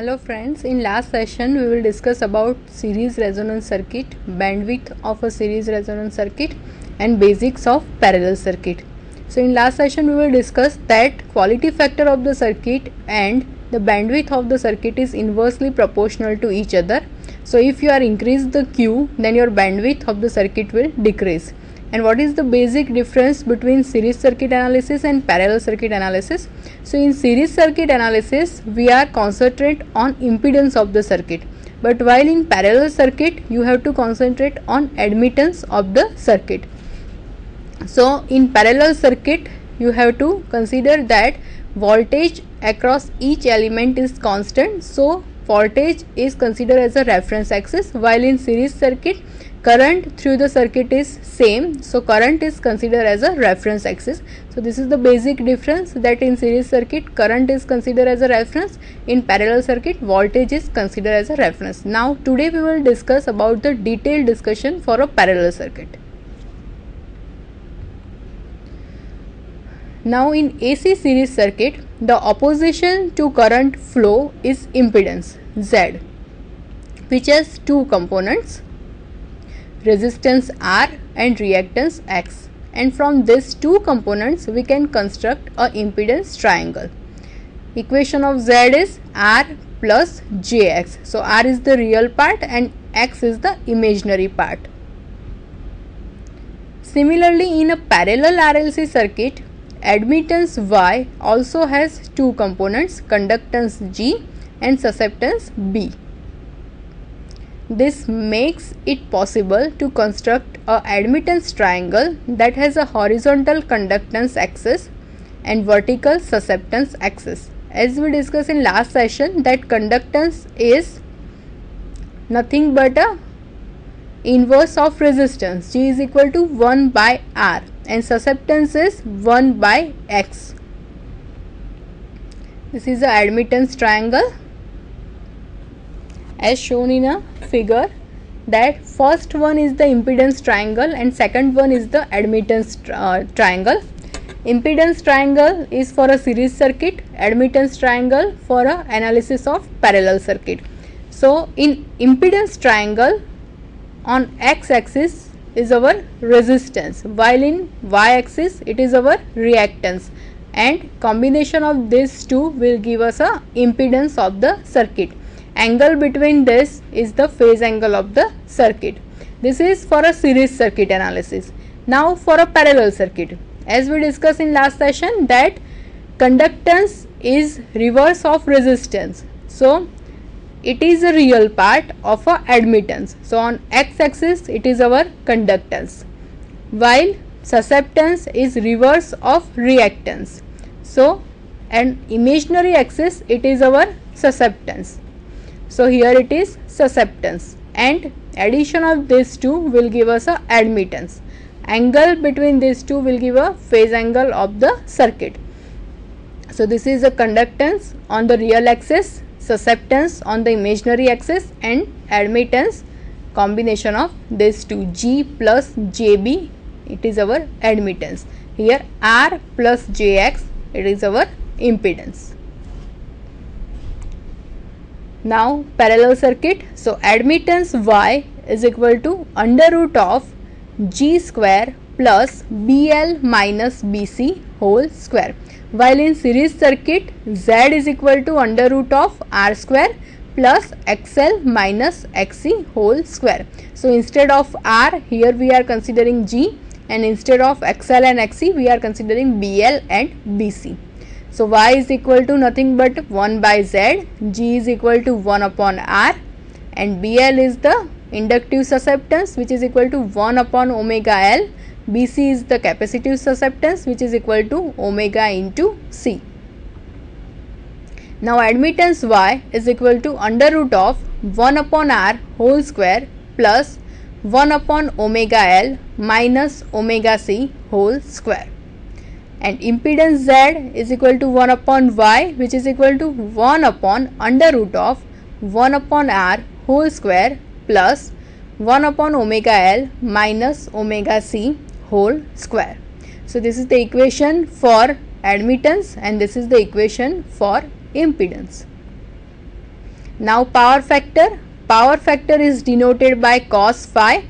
Hello friends, in last session we will discuss about series resonance circuit, bandwidth of a series resonance circuit and basics of parallel circuit. So in last session we will discuss that quality factor of the circuit and the bandwidth of the circuit is inversely proportional to each other. So if you are increase the Q, then your bandwidth of the circuit will decrease. And what is the basic difference between series circuit analysis and parallel circuit analysis? So in series circuit analysis we are concentrate on impedance of the circuit, but while in parallel circuit you have to concentrate on admittance of the circuit. So in parallel circuit you have to consider that voltage across each element is constant, so voltage is considered as a reference axis, while in series circuit current through the circuit is same, so current is considered as a reference axis. So this is the basic difference, that in series circuit current is considered as a reference, in parallel circuit voltage is considered as a reference. Now today we will discuss about the detailed discussion for a parallel circuit. Now in AC series circuit, the opposition to current flow is impedance Z, which has two components, resistance R and reactance X, and from these two components we can construct a impedance triangle. Equation of Z is R plus JX. So R is the real part and X is the imaginary part. Similarly, in a parallel RLC circuit, admittance Y also has two components, conductance G and susceptance B. This makes it possible to construct a admittance triangle that has a horizontal conductance axis and vertical susceptance axis. As we discussed in last session, that conductance is nothing but a inverse of resistance, G is equal to 1 by R, and susceptance is 1 by X. This is the admittance triangle as shown in a figure, that first one is the impedance triangle and second one is the admittance triangle. Impedance triangle is for a series circuit, admittance triangle for a analysis of parallel circuit. So in impedance triangle, on x axis is our resistance, while in y axis it is our reactance, and combination of these two will give us a impedance of the circuit. Angle between this is the phase angle of the circuit. This is for a series circuit analysis. Now for a parallel circuit, as we discussed in last session, that conductance is reverse of resistance, so it is a real part of a admittance. So on x axis it is our conductance, while susceptance is reverse of reactance. So an imaginary axis it is our susceptance. So here it is susceptance, and addition of these two will give us a admittance. Angle between these two will give a phase angle of the circuit. So this is a conductance on the real axis, susceptance on the imaginary axis, and admittance, combination of these two, G plus JB, it is our admittance. Here R plus JX, it is our impedance. Now parallel circuit, so admittance Y is equal to under root of G square plus BL minus BC whole square, while in series circuit Z is equal to under root of R square plus XL minus XC whole square. So instead of R, here we are considering G, and instead of XL and XC we are considering BL and BC. So Y is equal to nothing but 1 by Z, G is equal to 1 upon R, and BL is the inductive susceptance which is equal to 1 upon omega L, BC is the capacitive susceptance which is equal to omega into C. Now admittance Y is equal to under root of 1 upon R whole square plus 1 upon omega L minus omega C whole square. And impedance Z is equal to 1 upon Y, which is equal to 1 upon under root of 1 upon R whole square plus 1 upon omega L minus omega C whole square. So this is the equation for admittance and this is the equation for impedance. Now power factor is denoted by cos phi.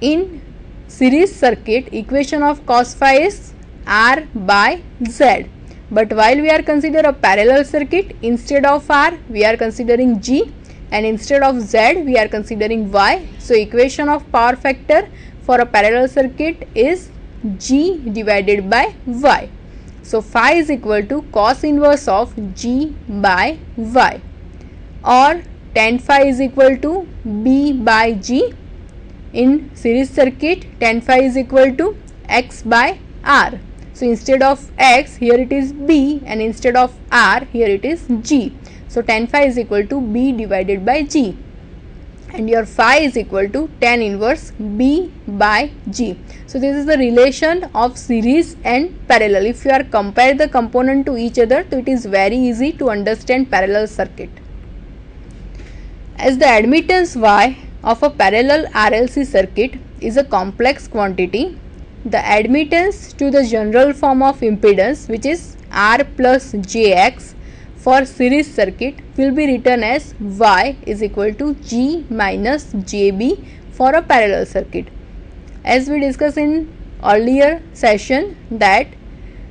In series circuit, equation of cos phi is R by Z. But while we are consider a parallel circuit, instead of R we are considering G, and instead of Z we are considering Y. So equation of power factor for a parallel circuit is G divided by Y. So phi is equal to cos inverse of G by Y, or tan phi is equal to B by G. In series circuit, tan phi is equal to X by R. So instead of X, here it is B, and instead of R, here it is G. So tan phi is equal to B divided by G, and your phi is equal to tan inverse B by G. So this is the relation of series and parallel. If you are compare the component to each other, so it is very easy to understand parallel circuit. As the admittance Y of a parallel RLC circuit is a complex quantity, the admittance to the general form of impedance, which is R plus jX for series circuit, will be written as Y is equal to G minus JB for a parallel circuit. As we discussed in earlier session, that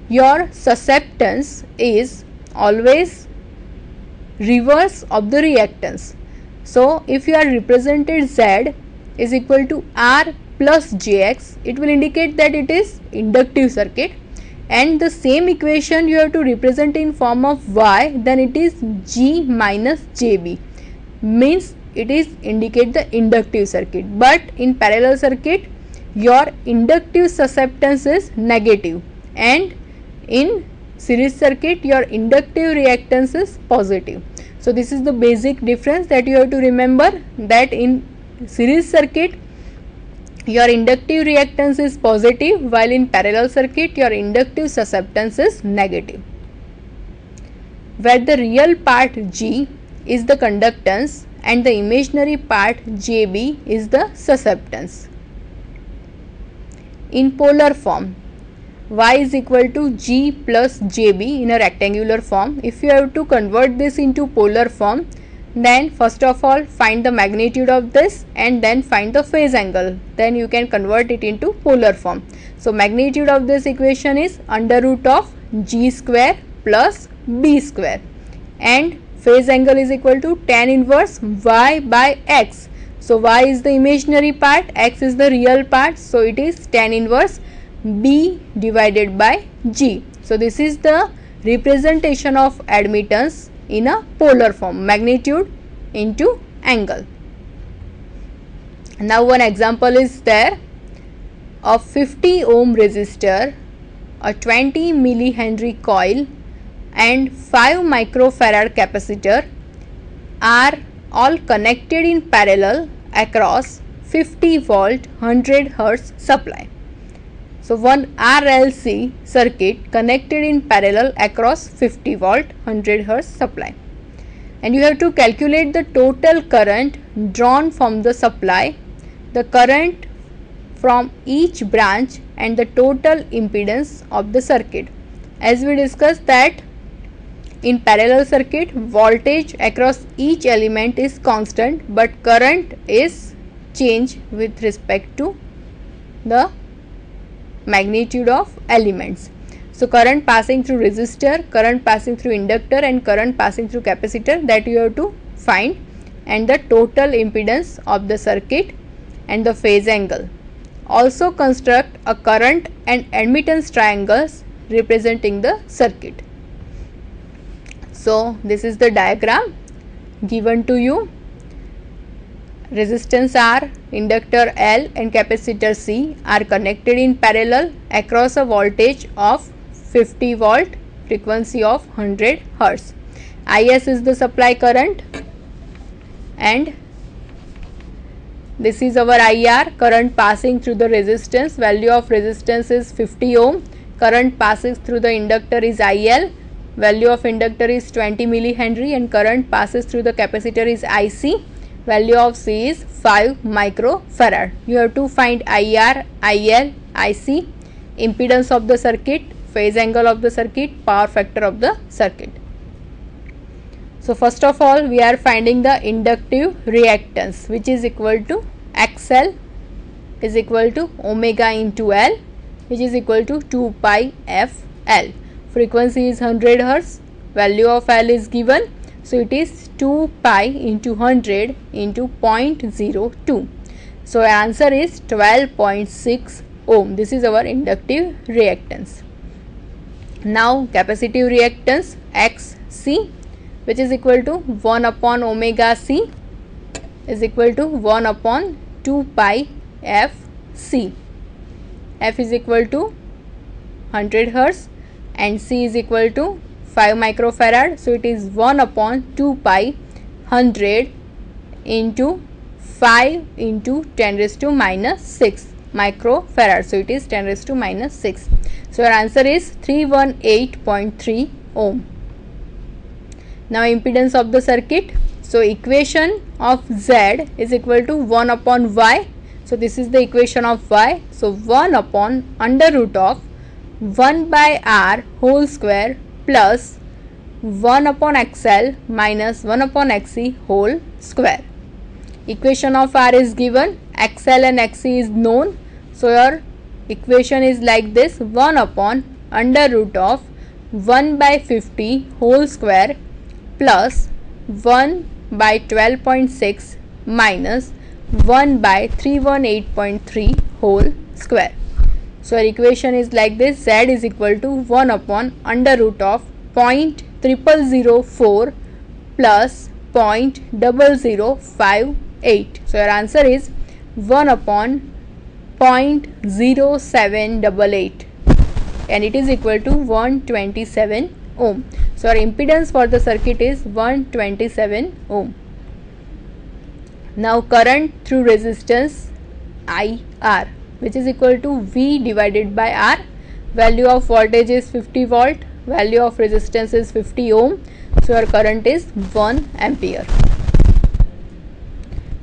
your susceptance is always reverse of the reactance. So if you are represented Z is equal to R plus Jx, it will indicate that it is inductive circuit, and the same equation you have to represent in form of Y, then it is G minus JB, means it is indicate the inductive circuit. But in parallel circuit, your inductive susceptance is negative, and in series circuit your inductive reactance is positive. So this is the basic difference that you have to remember, that in series circuit your inductive reactance is positive, while in parallel circuit your inductive susceptance is negative. Where the real part G is the conductance and the imaginary part JB is the susceptance. In polar form, Y is equal to G plus JB in a rectangular form. If you have to convert this into polar form, then first of all find the magnitude of this and then find the phase angle, then you can convert it into polar form. So magnitude of this equation is under root of G square plus B square, and phase angle is equal to tan inverse Y by X. So Y is the imaginary part, X is the real part, so it is tan inverse B divided by G. So this is the representation of admittance in a polar form, magnitude into angle. Now one example is there of 50 ohm resistor, a 20 millihenry coil and 5 microfarad capacitor are all connected in parallel across 50 volt 100 hertz supply. So one RLC circuit connected in parallel across 50 volt 100 hertz supply, and you have to calculate the total current drawn from the supply, the current from each branch, and the total impedance of the circuit. As we discussed that in parallel circuit, voltage across each element is constant, but current is changed with respect to the magnitude of elements. So current passing through resistor, current passing through inductor, and current passing through capacitor, that you have to find, and the total impedance of the circuit and the phase angle. Also construct a current and admittance triangles representing the circuit. So this is the diagram given to you. Resistance R, inductor L and capacitor C are connected in parallel across a voltage of 50 volt, frequency of 100 hertz. Is is the supply current, and this is our IR, current passing through the resistance. Value of resistance is 50 ohm. Current passes through the inductor is IL. Value of inductor is 20 millihenry, and current passes through the capacitor is IC. Value of C is 5 microfarad. You have to find IR, IL, IC, impedance of the circuit, phase angle of the circuit, power factor of the circuit. So first of all we are finding the inductive reactance, which is equal to XL is equal to omega into L, which is equal to 2 pi FL. Frequency is 100 Hz, value of L is given, so it is 2 pi into 100 into 0.02. So our answer is 12.6 ohm. This is our inductive reactance. Now capacitive reactance XC, which is equal to 1 upon omega C is equal to 1 upon 2 pi FC. F is equal to 100 Hz and C is equal to 5 microfarad. So it is 1 upon 2 pi 100 into 5 into 10 raised to minus 6 microfarad. So it is 10 raised to minus 6. So our answer is 318.3 ohm. Now impedance of the circuit. So equation of Z is equal to 1 upon Y. So this is the equation of Y. So 1 upon under root of 1 by R whole square plus 1 upon XL minus 1 upon XC whole square. Equation of R is given, XL and XC is known. So your equation is like this: 1 upon under root of 1 by 50 whole square plus 1 by 12.6 minus 1 by 318.3 whole square. So our equation is like this: Z is equal to 1 upon under root of 0.0004 plus 0.0058. So your answer is 1 upon 0.0788 and it is equal to 127 ohm. So our impedance for the circuit is 127 ohm. Now current through resistance IR, which is equal to V divided by R. Value of voltage is 50 volt, value of resistance is 50 ohm. So our current is 1 ampere.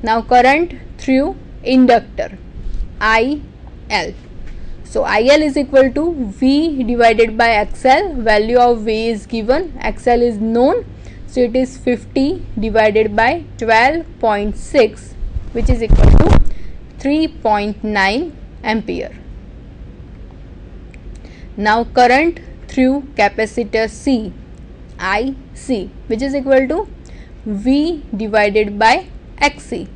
Now current through inductor IL. So IL is equal to V divided by XL. Value of V is given, XL is known. So it is 50 divided by 12.6, which is equal to 3.9 ampere. Now current through capacitor C IC, which is equal to V divided by XC.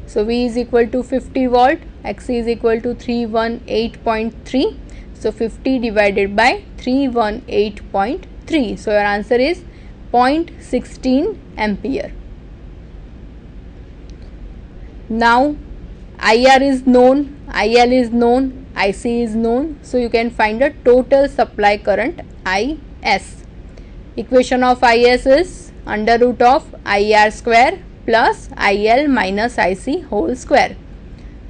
So V is equal to 50 volt, XC is equal to 318.3. So 50 divided by 318.3. So your answer is 0.16 ampere. Now IR is known, IL is known, IC is known. So you can find the total supply current IS. Equation of IS is under root of IR square plus IL minus IC whole square.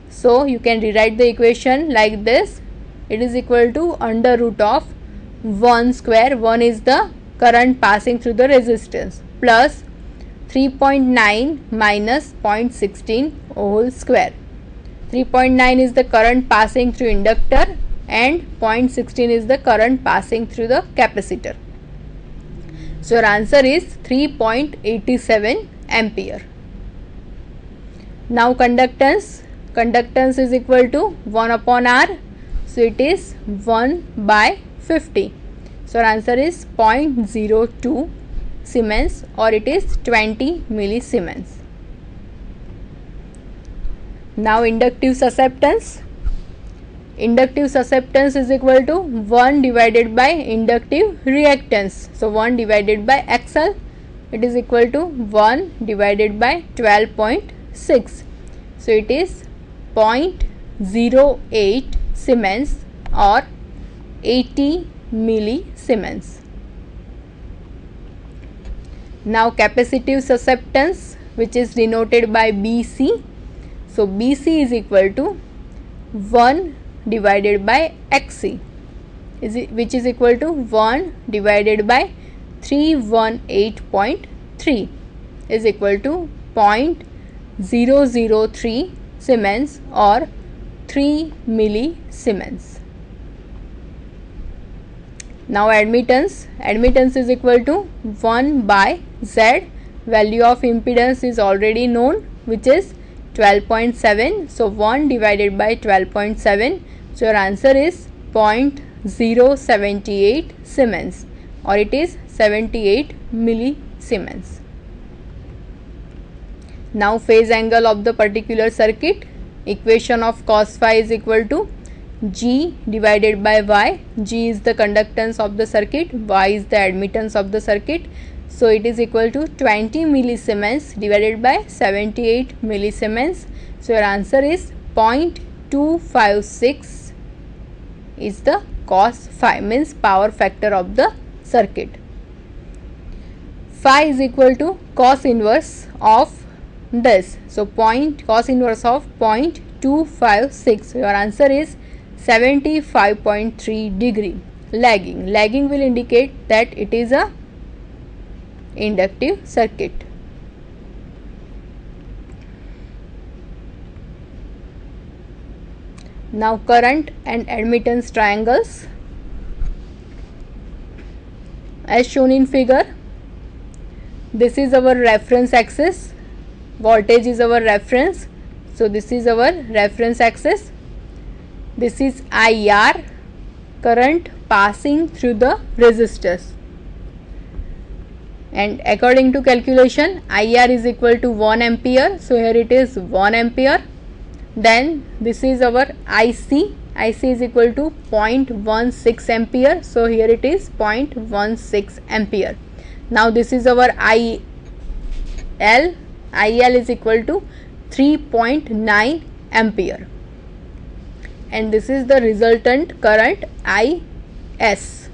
So you can rewrite the equation like this. It is equal to under root of 1 square. 1 is the current passing through the resistance plus 3.9 minus 0.16 whole square. 3.9 is the current passing through inductor and 0.16 is the current passing through the capacitor. So your answer is 3.87 ampere. Now conductance. Conductance is equal to 1 upon R. So it is 1 by 50. So our answer is 0.02 Siemens or it is 20 millisiemens. Now inductive susceptance. Inductive susceptance is equal to 1 divided by inductive reactance. So 1 divided by XL, it is equal to 1 divided by 12.6. So it is 0.08 Siemens or 80 millisiemens. Now capacitive susceptance, which is denoted by BC. So BC is equal to 1 divided by XC, which is equal to 1 divided by 318.3 is equal to 0.003 Siemens or 3 millisiemens. Now admittance. Admittance is equal to 1 by Z. value of impedance is already known, which is 12.7. So 1 divided by 12.7. So your answer is 0.078 Siemens, or it is 78 millisiemens. Now phase angle of the particular circuit. Equation of cos phi is equal to G divided by Y. G is the conductance of the circuit, Y is the admittance of the circuit. So it is equal to 20 millisiemens divided by 78 millisiemens. So your answer is 0.256 is the cos phi, means power factor of the circuit. Phi is equal to cos inverse of this. So cos inverse of 0.256. So your answer is 75.3 degree. Lagging will indicate that it is a inductive circuit. Now current and admittance triangles. As shown in figure, this is our reference axis, voltage is our reference, so this is our reference axis. This is IR, current passing through the resistors, and according to calculation IR is equal to 1 ampere, so here it is 1 ampere. Then this is our IC is equal to 0.16 ampere, so here it is 0.16 ampere. Now this is our IL is equal to 3.9 ampere, and this is the resultant current IS,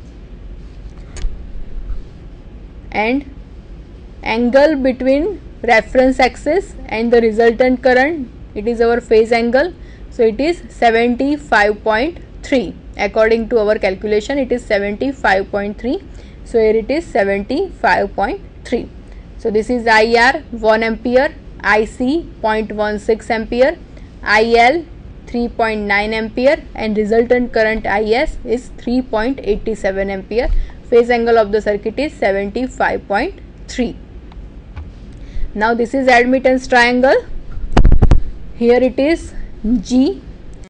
and angle between reference axis and the resultant current, it is our phase angle, so it is 75.3. according to our calculation it is 75.3, so here it is 75.3. so this is IR 1 ampere, IC 0.16 ampere, IL 3.9 ampere, and resultant current IS is 3.87 ampere. Phase angle of the circuit is 75.3. Now this is admittance triangle. Here it is G,